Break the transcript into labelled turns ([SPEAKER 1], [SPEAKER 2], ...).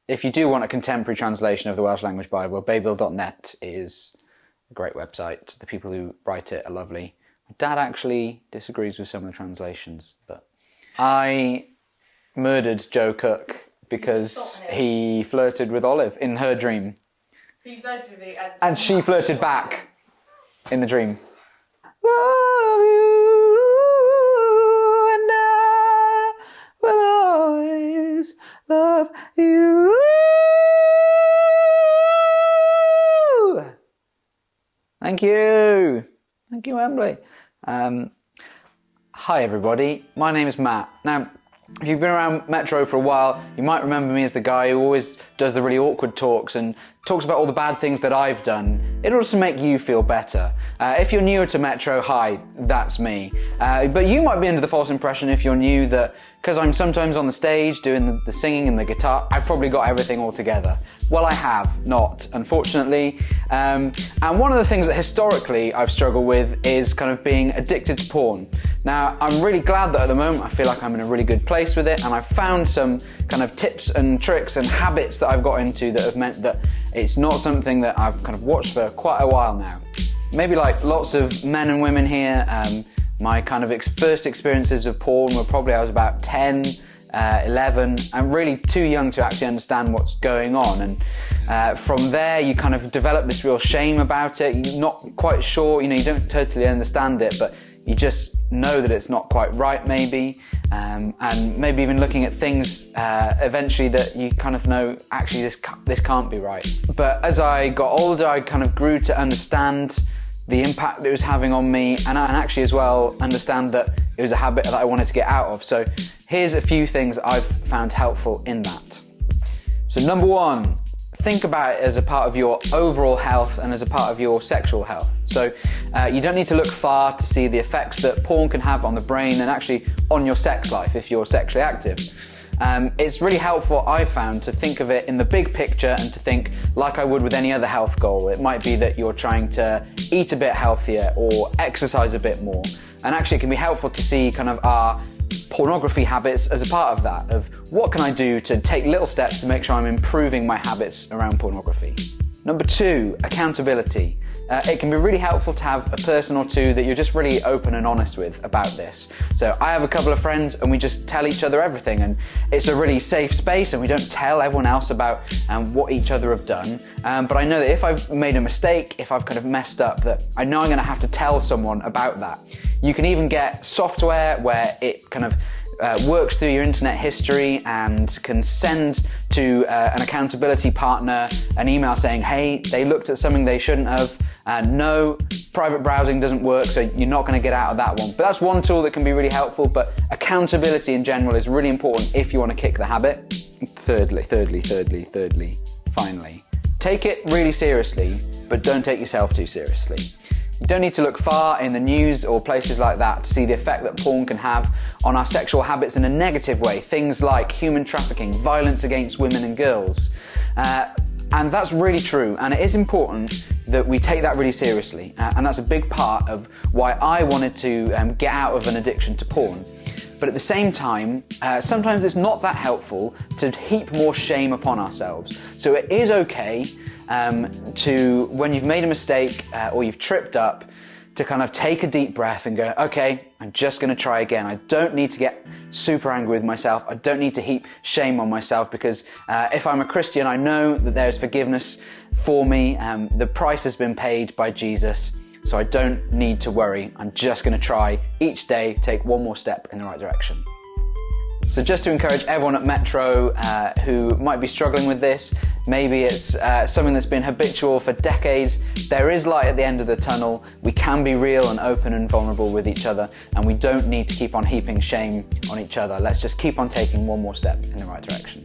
[SPEAKER 1] if you do want a contemporary translation of the Welsh language Bible, babel.net is a great website. The people who write it are lovely. My dad actually disagrees with some of the translations, but I murdered Joe Cook because he flirted with Olive in her dream.
[SPEAKER 2] He flirted with me
[SPEAKER 1] and she flirted back in the dream. Love you, and I will always love you. Thank you. Thank you, Emily. Hi, everybody. My name is Matt. Now, if you've been around Metro for a while, you might remember me as the guy who always does the really awkward talks and talks about all the bad things that I've done in order to make you feel better. If you're newer to Metro, hi, that's me. But you might be under the false impression if you're new that because I'm sometimes on the stage doing the singing and the guitar, I've probably got everything all together. Well, I have not, unfortunately. And one of the things that historically I've struggled with is kind of being addicted to porn. Now, I'm really glad that at the moment I feel like I'm in a really good place with it, and I've found some kind of tips and tricks and habits that I've got into that have meant that it's not something that I've kind of watched for quite a while now. Maybe like lots of men and women here, my kind of first experiences of porn were probably I was about 10, 11. I'm really too young to actually understand what's going on, and from there you kind of develop this real shame about it. You're not quite sure, you don't totally understand it, but you just know that it's not quite right maybe, and maybe even looking at things eventually that you kind of know actually this can't be right. But as I got older, I kind of grew to understand the impact that it was having on me, and actually as well understand that it was a habit that I wanted to get out of. So here's a few things I've found helpful in that. So number one, think about it as a part of your overall health and as a part of your sexual health. So you don't need to look far to see the effects that porn can have on the brain and actually on your sex life if you're sexually active. It's really helpful, I've found, to think of it in the big picture and to think like I would with any other health goal. It might be that you're trying to eat a bit healthier or exercise a bit more. And actually it can be helpful to see kind of our pornography habits as a part of that, of what can I do to take little steps to make sure I'm improving my habits around pornography. Number two, accountability. It can be really helpful to have a person or two that you're just really open and honest with about this. So I have a couple of friends and we just tell each other everything, and it's a really safe space and we don't tell everyone else about what each other have done. But I know that if I've made a mistake, if I've kind of messed up, that I know I'm going to have to tell someone about that. You can even get software where it kind of works through your internet history and can send to an accountability partner an email saying, hey, they looked at something they shouldn't have, no, private browsing doesn't work, so you're not going to get out of that one. But that's one tool that can be really helpful, but accountability in general is really important if you want to kick the habit. Thirdly, finally, take it really seriously, but don't take yourself too seriously. You don't need to look far in the news or places like that to see the effect that porn can have on our sexual habits in a negative way. Things like human trafficking, violence against women and girls. And that's really true, and it is important that we take that really seriously. And that's a big part of why I wanted to get out of an addiction to porn. But at the same time, sometimes it's not that helpful to heap more shame upon ourselves. So it is okay to, when you've made a mistake or you've tripped up, to kind of take a deep breath and go, okay, I'm just going to try again. I don't need to get super angry with myself. I don't need to heap shame on myself, because if I'm a Christian, I know that there's forgiveness for me. The price has been paid by Jesus, so I don't need to worry. I'm just going to try each day, take one more step in the right direction. So just to encourage everyone at Metro who might be struggling with this, maybe it's something that's been habitual for decades, there is light at the end of the tunnel. We can be real and open and vulnerable with each other, and we don't need to keep on heaping shame on each other. Let's just keep on taking one more step in the right direction.